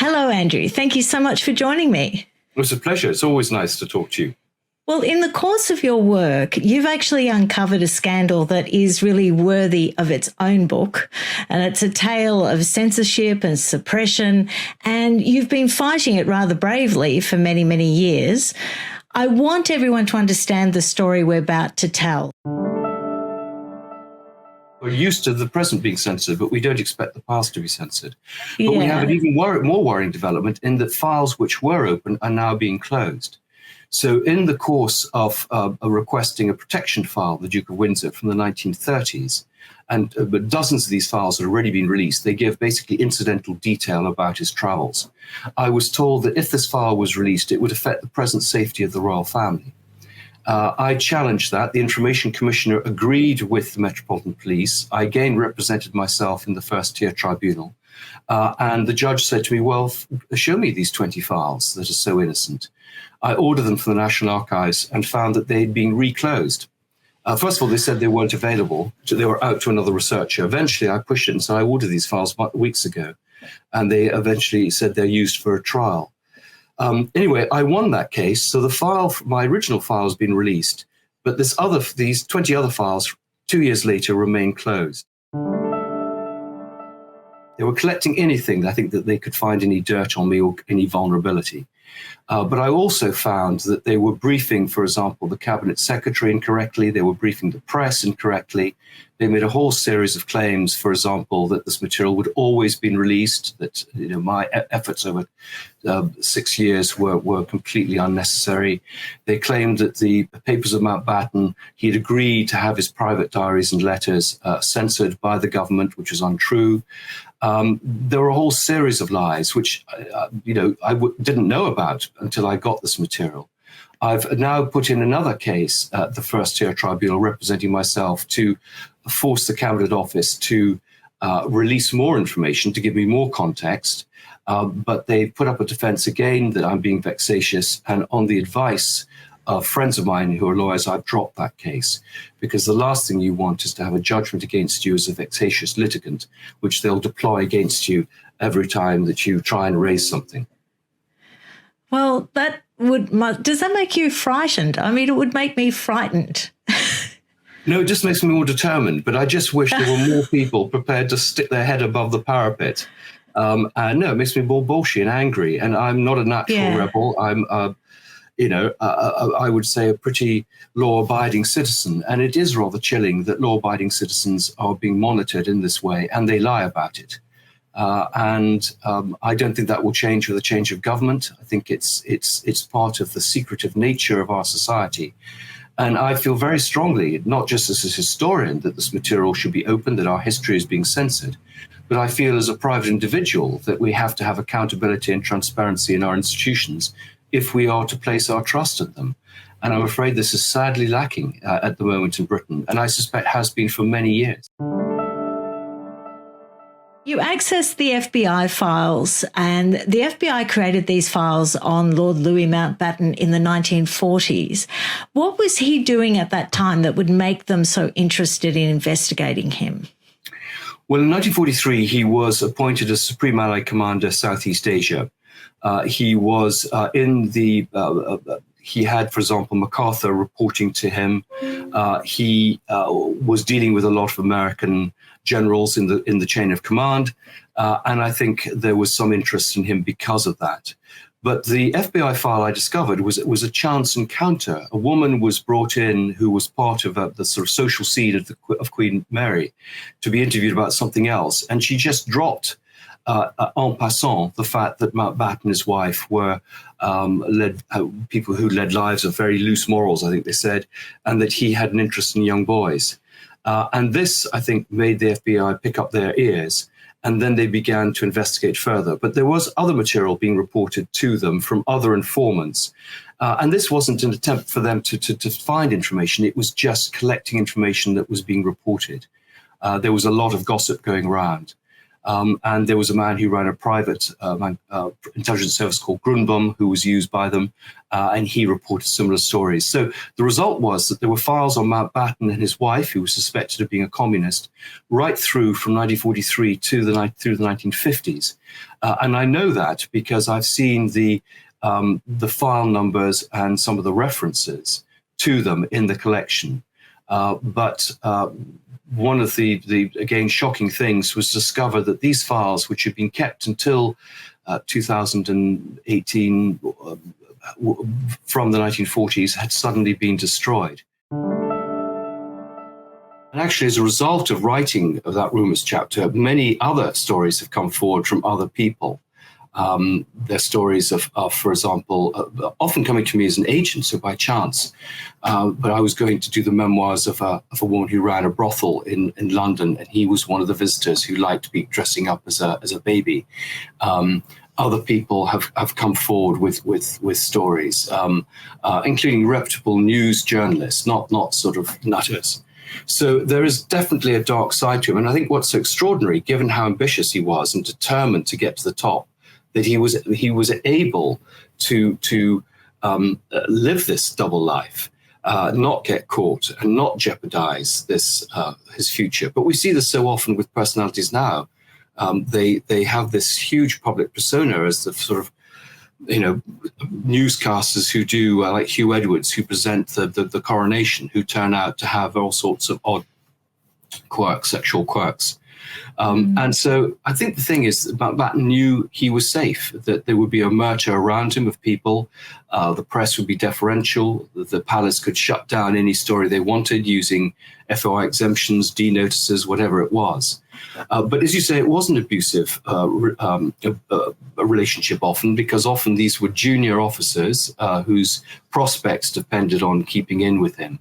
Hello, Andrew. Thank you so much for joining me. It's a pleasure. It's always nice to talk to you. Well, in the course of your work, you've actually uncovered a scandal that is really worthy of its own book, and it's a tale of censorship and suppression, and you've been fighting it rather bravely for many, many years. I want everyone to understand the story we're about to tell. We're used to the present being censored, but we don't expect the past to be censored. But we have an even more worrying development in that files which were open are now being closed. So in the course of requesting a protection file, the Duke of Windsor from the 1930s, and but dozens of these files had already been released, they give basically incidental detail about his travels. I was told that if this file was released, it would affect the present safety of the royal family. I challenged that. The Information Commissioner agreed with the Metropolitan Police. I again represented myself in the first tier tribunal. And the judge said to me, well, show me these 20 files that are so innocent. I ordered them from the National Archives and found that they'd been reclosed. First of all, they said they weren't available. They were out to another researcher. Eventually, I pushed it and said I ordered these files weeks ago. And they eventually said they're used for a trial. Anyway, I won that case. So the file, my original file has been released, but these 20 other files 2 years later remain closed. They were collecting anything, I think, that they could find any dirt on me or any vulnerability. But I also found that they were briefing, for example, the cabinet secretary incorrectly. They were briefing the press incorrectly. They made a whole series of claims, for example, that this material would always been released, that my efforts over 6 years were completely unnecessary. They claimed that the papers of Mountbatten, he'd agreed to have his private diaries and letters censored by the government, which was untrue. There were a whole series of lies, which, I didn't know about until I got this material. I've now put in another case at the first tier tribunal representing myself to force the Cabinet Office to release more information, to give me more context. But they put up a defense again that I'm being vexatious, and on the advice of friends of mine who are lawyers, I've dropped that case, because the last thing you want is to have a judgment against you as a vexatious litigant, which they'll deploy against you every time that you try and raise something. Well, does that make you frightened? I mean, it would make me frightened. No, it just makes me more determined, but I just wish there were more people prepared to stick their head above the parapet. No, it makes me more bullshit and angry, and I'm not a natural rebel. I'm I would say a pretty law-abiding citizen. And it is rather chilling that law-abiding citizens are being monitored in this way, and they lie about it. I don't think that will change with a change of government. I think it's part of the secretive nature of our society. And I feel very strongly, not just as a historian, that this material should be open, that our history is being censored, but I feel as a private individual that we have to have accountability and transparency in our institutions if we are to place our trust in them. And I'm afraid this is sadly lacking at the moment in Britain, and I suspect has been for many years. You accessed the FBI files, and the FBI created these files on Lord Louis Mountbatten in the 1940s. What was he doing at that time that would make them so interested in investigating him? Well, in 1943, he was appointed as Supreme Allied Commander, Southeast Asia. He was he had, for example, MacArthur reporting to him. He was dealing with a lot of American generals in the chain of command, and I think there was some interest in him because of that. But the FBI file I discovered was a chance encounter. A woman was brought in who was part of the sort of social scene of Queen Mary to be interviewed about something else, and she just dropped en passant the fact that Mountbatten and his wife were people who led lives of very loose morals, I think they said, and that he had an interest in young boys. And this, I think, made the FBI pick up their ears, and then they began to investigate further. But there was other material being reported to them from other informants. And this wasn't an attempt for them to find information. It was just collecting information that was being reported. There was a lot of gossip going around. And there was a man who ran a private intelligence service called Grunbaum, who was used by them, and he reported similar stories. So the result was that there were files on Mountbatten and his wife, who was suspected of being a communist, right through from 1943 through the 1950s. And I know that because I've seen the file numbers and some of the references to them in the collection. But one of the again shocking things was to discover that these files, which had been kept until 2018 from the 1940s, had suddenly been destroyed. And actually, as a result of writing of that rumours chapter, many other stories have come forward from other people. They're stories of, for example, often coming to me as an agent, so by chance. But I was going to do the memoirs of a woman who ran a brothel in London, and he was one of the visitors who liked dressing up as a baby. Other people have come forward with stories, including reputable news journalists, not sort of nutters. So there is definitely a dark side to him. And I think what's so extraordinary, given how ambitious he was and determined to get to the top, that he was able to live this double life, not get caught and not jeopardize his future. But we see this so often with personalities now. They have this huge public persona as the sort of, newscasters who do like Hugh Edwards, who present the coronation, who turn out to have all sorts of odd quirks, sexual quirks. And so I think the thing is, Mountbatten knew he was safe, that there would be a murder around him of people. The press would be deferential. The palace could shut down any story they wanted using FOI exemptions, denotices, whatever it was. But as you say, it was an abusive relationship often, because often these were junior officers whose prospects depended on keeping in with him,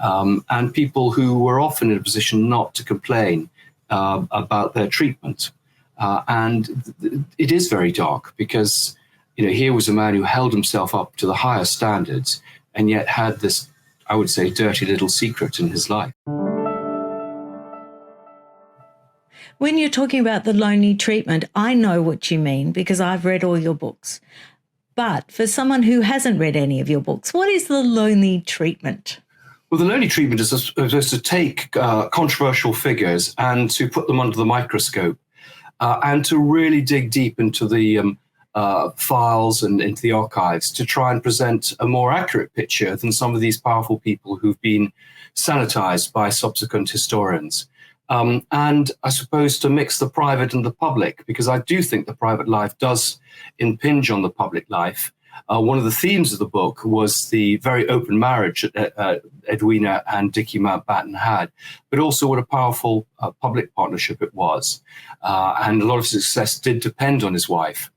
and people who were often in a position not to complain about their treatment. And it is very dark because, here was a man who held himself up to the highest standards and yet had this, I would say, dirty little secret in his life. When you're talking about the Lownie treatment, I know what you mean because I've read all your books. But for someone who hasn't read any of your books, what is the Lownie treatment? Well, the Lownie treatment is supposed to take controversial figures and to put them under the microscope and to really dig deep into the files and into the archives to try and present a more accurate picture than some of these powerful people who've been sanitized by subsequent historians. And I suppose to mix the private and the public, because I do think the private life does impinge on the public life. One of the themes of the book was the very open marriage that Edwina and Dickie Mountbatten had, but also what a powerful public partnership it was. And a lot of success did depend on his wife.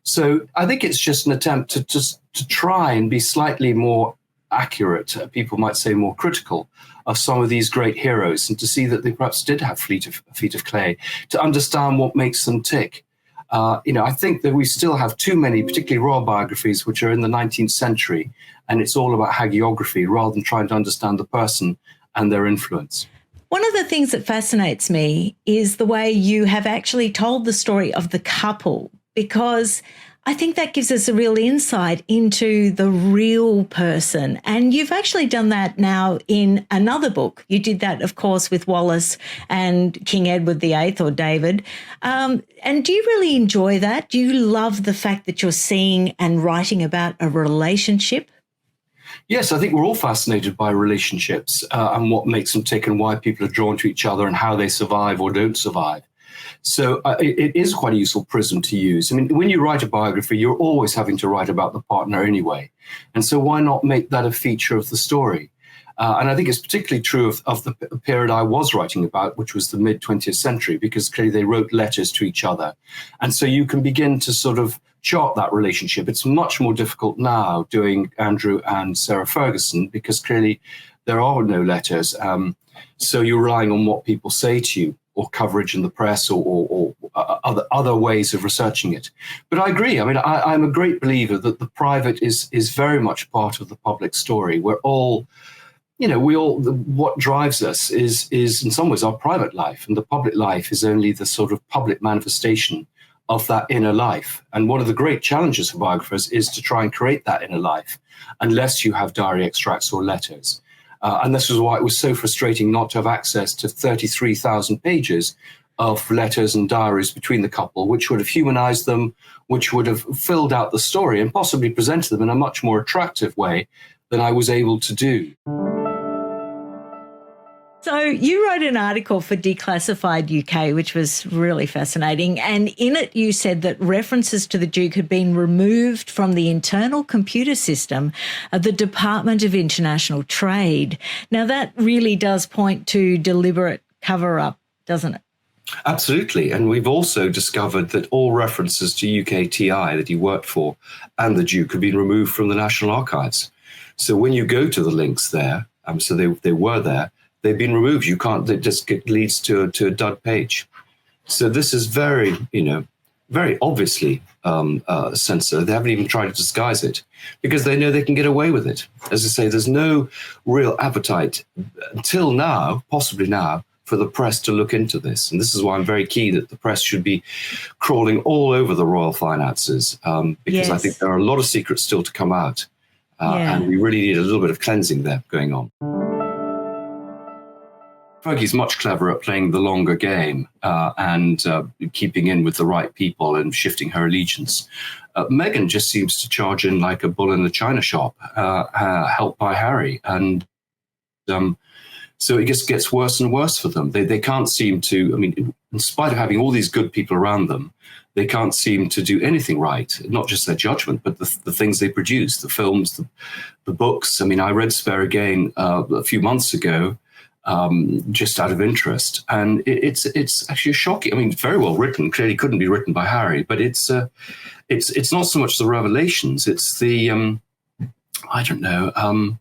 So I think it's just an attempt to try and be slightly more accurate, people might say more critical, of some of these great heroes, and to see that they perhaps did have feet of clay, to understand what makes them tick. I think that we still have too many, particularly royal biographies, which are in the 19th century, and it's all about hagiography rather than trying to understand the person and their influence. One of the things that fascinates me is the way you have actually told the story of the couple, because I think that gives us a real insight into the real person. And you've actually done that now in another book. You did that, of course, with Wallace and King Edward VIII, or David. And do you really enjoy that? Do you love the fact that you're seeing and writing about a relationship? Yes, I think we're all fascinated by relationships and what makes them tick and why people are drawn to each other and how they survive or don't survive. So it is quite a useful prism to use. I mean, when you write a biography, you're always having to write about the partner anyway. And so why not make that a feature of the story? And I think it's particularly true of the period I was writing about, which was the mid-20th century, because clearly they wrote letters to each other. And so you can begin to sort of chart that relationship. It's much more difficult now doing Andrew and Sarah Ferguson, because clearly there are no letters. So you're relying on what people say to you, or coverage in the press, or other ways of researching it. But I agree. I mean, I'm a great believer that the private is very much part of the public story. We're all what drives us is in some ways our private life, and the public life is only the sort of public manifestation of that inner life. And one of the great challenges for biographers is to try and create that inner life, unless you have diary extracts or letters. And this was why it was so frustrating not to have access to 33,000 pages of letters and diaries between the couple, which would have humanized them, which would have filled out the story and possibly presented them in a much more attractive way than I was able to do. So you wrote an article for Declassified UK, which was really fascinating. And in it, you said that references to the Duke had been removed from the internal computer system of the Department of International Trade. Now, that really does point to deliberate cover-up, doesn't it? Absolutely. And we've also discovered that all references to UKTI that he worked for and the Duke have been removed from the National Archives. So when you go to the links there, so they were there, they've been removed. You can't, it just leads to a dud page. So this is very obviously censored. They haven't even tried to disguise it because they know they can get away with it. As I say, there's no real appetite until now, possibly now, for the press to look into this. And this is why I'm very keen that the press should be crawling all over the royal finances, because I think there are a lot of secrets still to come out. And we really need a little bit of cleansing there going on. Fergie's much cleverer at playing the longer game and keeping in with the right people and shifting her allegiance. Meghan just seems to charge in like a bull in a china shop, helped by Harry. And so it just gets worse and worse for them. They can't seem to, I mean, in spite of having all these good people around them, they can't seem to do anything right, not just their judgment, but the things they produce, the films, the books. I mean, I read Spare Again a few months ago, just out of interest. And it's actually shocking. I mean, very well written, clearly couldn't be written by Harry, but it's not so much the revelations, it's the, I don't know,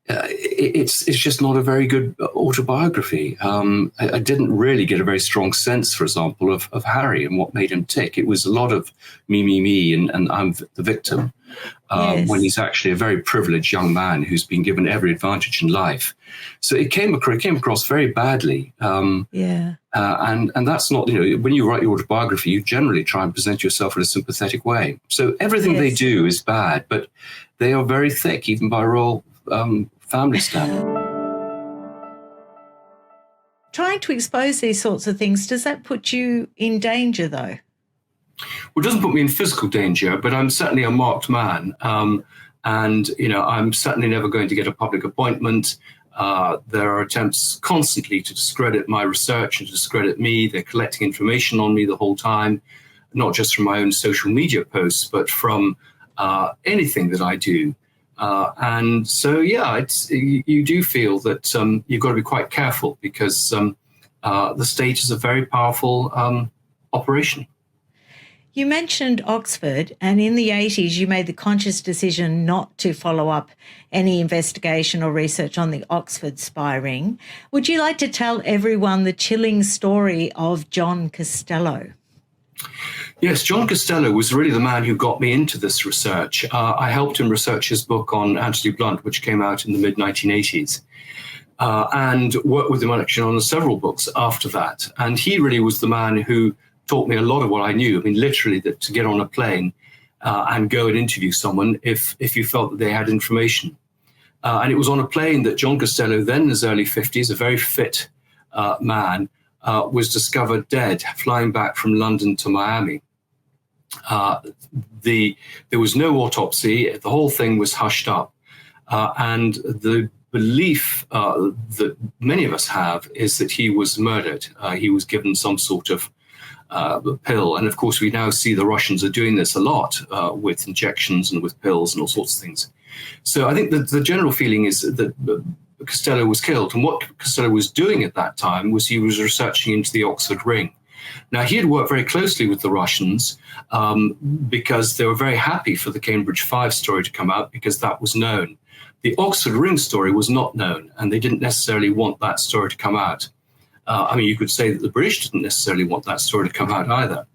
it's just not a very good autobiography. I didn't really get a very strong sense, for example, of Harry and what made him tick. It was a lot of me, and I'm the victim, when he's actually a very privileged young man who's been given every advantage in life. So it came across very badly. And that's not, when you write your autobiography, you generally try and present yourself in a sympathetic way. So everything they do is bad, but they are very thick, even by royal family standard. Trying to expose these sorts of things, does that put you in danger, though? Well, it doesn't put me in physical danger, but I'm certainly a marked man. And, I'm certainly never going to get a public appointment. There are attempts constantly to discredit my research and to discredit me. They're collecting information on me the whole time, not just from my own social media posts, but from anything that I do. And so, you do feel that you've got to be quite careful because the state is a very powerful operation. You mentioned Oxford, and in the 80s, you made the conscious decision not to follow up any investigation or research on the Oxford spy ring. Would you like to tell everyone the chilling story of John Castello? Yes, John Castello was really the man who got me into this research. I helped him research his book on Anthony Blunt, which came out in the mid-1980s, and worked with him actually on several books after that. And he really was the man who taught me a lot of what I knew. I mean, literally, that to get on a plane and go and interview someone if you felt that they had information. And it was on a plane that John Castello, then in his early 50s, a very fit man, was discovered dead, flying back from London to Miami. There was no autopsy. The whole thing was hushed up. And the belief that many of us have is that he was murdered. He was given some sort of pill. And of course, we now see the Russians are doing this a lot with injections and with pills and all sorts of things. So I think that the general feeling is that Castello was killed. And what Castello was doing at that time was he was researching into the Oxford ring. Now, he had worked very closely with the Russians because they were very happy for the Cambridge 5 story to come out because that was known. The Oxford ring story was not known, and they didn't necessarily want that story to come out. I mean, you could say that the British didn't necessarily want that story to come out either.